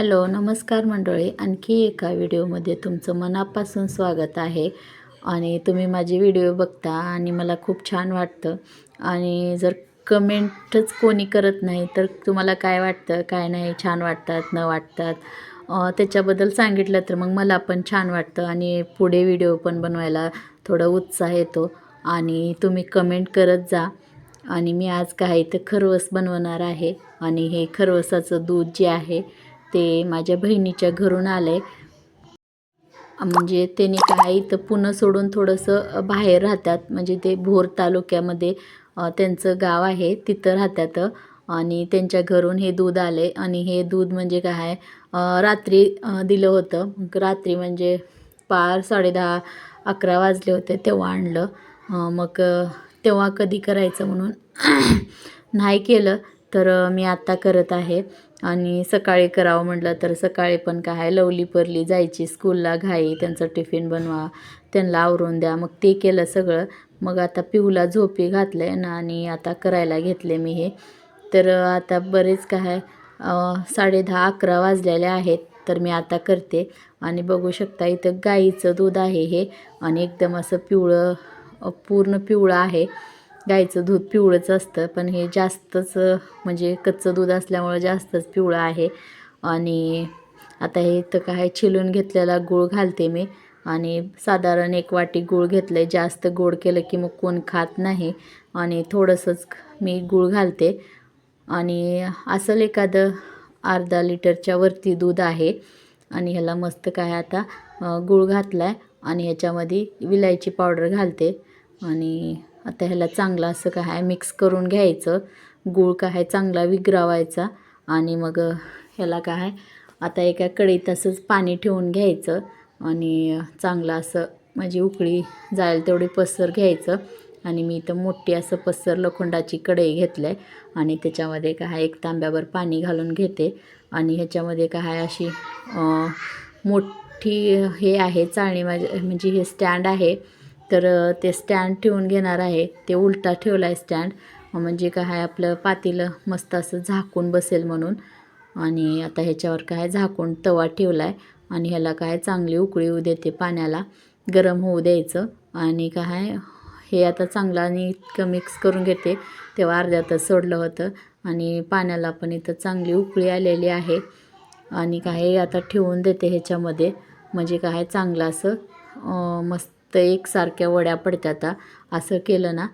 Hello नमस्कार मंडळी, आणखी एका व्हिडिओमध्ये तुमचं मनापासून स्वागत आहे. आणि तुम्ही माझे व्हिडिओ बघता आणि मला खूप छान वाटतं. आणि जर कमेंटच कोणी करत नाही तर तुम्हाला काय वाटतं, काय नाही, छान वाटतात न वाटतात, त्याच्याबद्दल सांगितलं तर मग मला पण छान वाटतं आणि पुढे व्हिडिओ पण बनवायला थोडा उत्साह येतो. आणि तुम्ही कमेंट करत जा. आणि मी आज काय तर खरवस बनवणार आहे. आणि हे खरवसाचं दूध जे आहे ते माझ्या बहिणीच्या घरून आलं आहे. म्हणजे त्यांनी काय इथं पुणं सोडून थोडंसं बाहेर राहतात, म्हणजे ते भोर तालुक्यामध्ये त्यांचं गाव आहे, तिथं राहतात. आणि त्यांच्या घरून हे दूध आले. आणि हे दूध म्हणजे काय रात्री दिलं होतं. मग रात्री म्हणजे पार 10:30 11 वाजले होते तेव्हा आणलं. मग तेव्हा कधी करायचं म्हणून नाही केलं, तर मी आत्ता करत आहे. आणि सकाळी करावं म्हटलं तर सकाळी पण काय लवली परली जायची स्कूलला, घाई त्यांचं टिफिन बनवा, त्यांना आवरून द्या, मग ते केलं सगळं. मग आता पिऊला झोपी घातलं आहे ना आणि आता करायला घेतले मी हे. तर आता बरेच काय 10:30 11 वाजलेले आहेत, तर मी आता करते. आणि बघू शकता इथं गाईचं दूध आहे हे. आणि एकदम असं पिवळं, पूर्ण पिवळं आहे. गाईचं दूध पिवळंच असतं, पण हे जास्तच म्हणजे कच्चं दूध असल्यामुळं जास्तच पिवळं आहे. आणि आता हे इथं काय छिलून घेतलेला गूळ घालते मी. आणि साधारण 1 वाटी गूळ घेतलं आहे. जास्त गोड केलं की मग कोण खात नाही, आणि थोडंसंच मी गूळ घालते. आणि असं एखादं अर्धा लिटरच्या वरती दूध आहे. आणि ह्याला मस्त काय आता गूळ घातला आहे आणि ह्याच्यामध्ये विलायची पावडर घालते. आणि आता ह्याला चांगलं असं काय मिक्स करून घ्यायचं. गूळ काय चांगला विगरावायचा. आणि मग ह्याला काय आता एका कढईत असंच पाणी ठेवून घ्यायचं. आणि चांगलं असं म्हणजे उकळी जाईल तेवढी पसर घ्यायचं. आणि मी इथं मोठी असं पसर लोखंडाची कढई घेतलं आहे. आणि त्याच्यामध्ये काय 1 तांब्यावर पाणी घालून घेते. आणि ह्याच्यामध्ये काय अशी मोठी हे आहे चाळणी, म्हणजे हे स्टँड आहे. तर ते स्टँड ठेवून घेणार आहे. ते उलटा ठेवला आहे स्टँड, म्हणजे काय आपलं पातेलं मस्त असं झाकून बसेल म्हणून. आणि आता ह्याच्यावर काय झाकून तवा ठेवला आहे. आणि ह्याला काय चांगली उकळी येऊ देते, पाण्याला गरम होऊ द्यायचं. आणि काय हे आता चांगलं आणि इतकं मिक्स करून घेते. तेव्हा अर्ध्या तास सोडलं होतं. आणि पाण्याला पण इथं चांगली उकळी आलेली आहे. आणि काय आता ठेवून देते ह्याच्यामध्ये, म्हणजे काय चांगलं असं मस्त एकसारख्या वड्या पडतात असं केलं ना.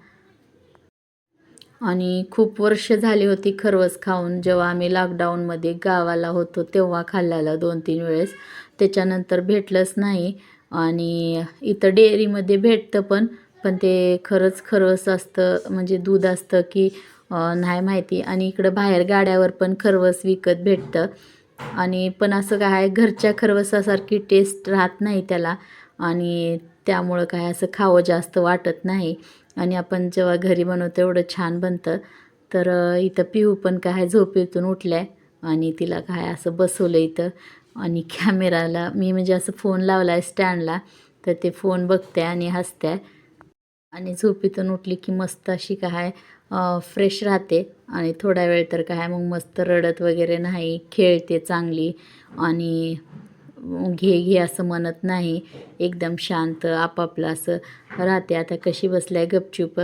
आणि खूप वर्ष झाली होती खरवस खाऊन. जेव्हा आम्ही लॉकडाऊनमध्ये गावाला होतो तेव्हा खाल्लेलं 2-3 वेळेस. त्याच्यानंतर भेटलंच नाही. आणि इथं डेअरीमध्ये भेटतं पण ते खरंच खरवस असतं म्हणजे दूध असतं की नाही माहिती. आणि इकडं बाहेर गाड्यावर पण खरवस विकत भेटतं. आणि पण असं काय घरच्या खरवसासारखी टेस्ट राहत नाही त्याला. आणि त्यामुळं काय असं खावं जास्त वाटत नाही. आणि आपण जेव्हा घरी बनवतो एवढं छान बनतं. तर इथं पिहू पण काय झोपेतून उठल्या आणि तिला काय असं बसवलं इथं. आणि कॅमेराला मी म्हणजे असं फोन लावला आहे स्टँडला, तर ते फोन बघते आणि हसते. आणि झोपेतून उठली की मस्त अशी काय फ्रेश राहते. आणि थोडा वेळ तर काय मग मस्त रडत वगैरे नाही, खेळते चांगली. आणि घे घे असं म्हणत नाही, एकदम शांत आपापलं असं राहते. आता कशी बसल्या गपचूप,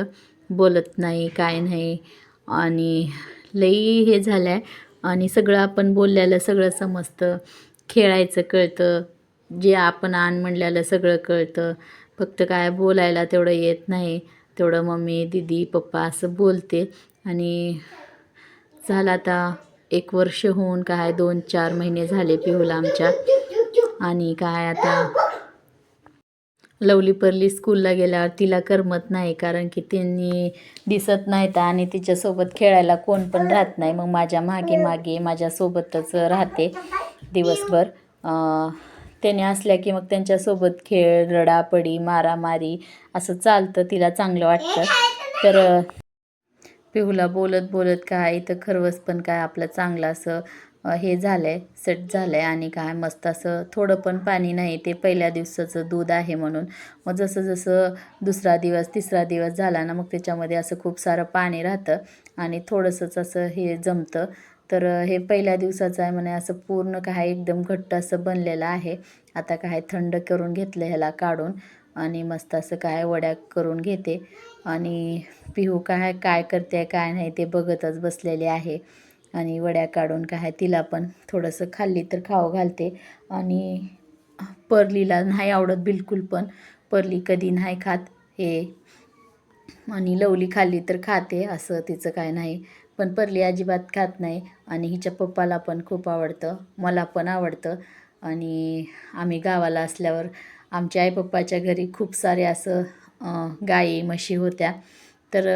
बोलत नाही काय नाही. आणि लई हे झालं आहे. आणि सगळं आपण बोलल्याला सगळं समजतं, खेळायचं कळतं, जे आपण आण म्हणल्याला सगळं कळतं. फक्त काय बोलायला तेवढं येत नाही. तेवढं मम्मी दीदी पप्पा असं बोलते. आणि झालं आता 1 वर्ष होऊन काय 2-4 महिने झाले पिहूला आमच्या. आणि काय आता लवली परली स्कूलला गेल्यावर तिला करमत नाही, कारण की त्यांनी दिसत नाहीत आणि तिच्यासोबत खेळायला कोण पण राहत नाही. मग माझ्या मागे मागे माझ्यासोबतच राहते दिवसभर. त्याने असल्या की मग त्यांच्यासोबत खेळ, रडापडी, मारामारी असं चालतं. तिला चांगलं वाटतं. तर पिहूला बोलत बोलत काय इथं खरवस पण काय आपलं चांगलं असं हे झालं आहे, सेट झालं आहे. आणि काय मस्त असं थोडं पण पाणी नाही, ते पहिल्या दिवसाचं दूध आहे म्हणून. मग जसं जसं दुसरा दिवस तिसरा दिवस झाला ना, मग त्याच्यामध्ये असं खूप सारं पाणी राहतं आणि थोडंसंच असं हे जमतं. तर हे पहिल्या दिवसाचं आहे म्हणे, असं पूर्ण काय एकदम घट्ट असं बनलेलं आहे. आता काय थंड करून घेतलं ह्याला काढून आणि मस्त असं काय वड्या करून घेते. आणि पिहू काय काय करते काय नाही ते बघतच बसलेले आहे. आणि वड्या काढून काय तिला पण थोडंसं खाल्ली तर खाऊ घालते. आणि परलीला नाही आवडत बिलकुल पण, परली कधी नाही खात हे. आणि लवली खाल्ली तर खाते, असं तिचं काय नाही. पण परली अजिबात खात नाही. आणि हिच्या पप्पाला पण खूप आवडतं, मला पण आवडतं. आणि आम्ही गावाला असल्यावर आमच्या आई पप्पाच्या घरी खूप सारे असं गाई म्हशी होत्या. तर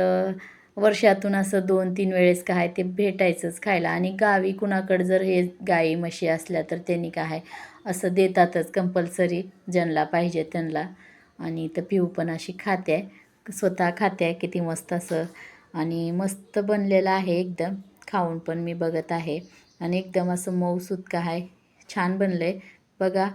वर्षातून असं 2-3 वेळेस काय ते भेटायचंच खायला. आणि गावी कुणाकडं जर हे गाई म्हशी असल्या तर त्यांनी काय असं देतातच कंपल्सरी, ज्यांना पाहिजे त्यांना. आणि तर पिऊ पण अशी खाते, स्वतः खाते किती मस्त असं. आणि मस्त बनलेलं आहे एकदम, खाऊन पण मी बघत आहे. आणि एकदम असं मऊसूत काय छान बनलं आहे बघा.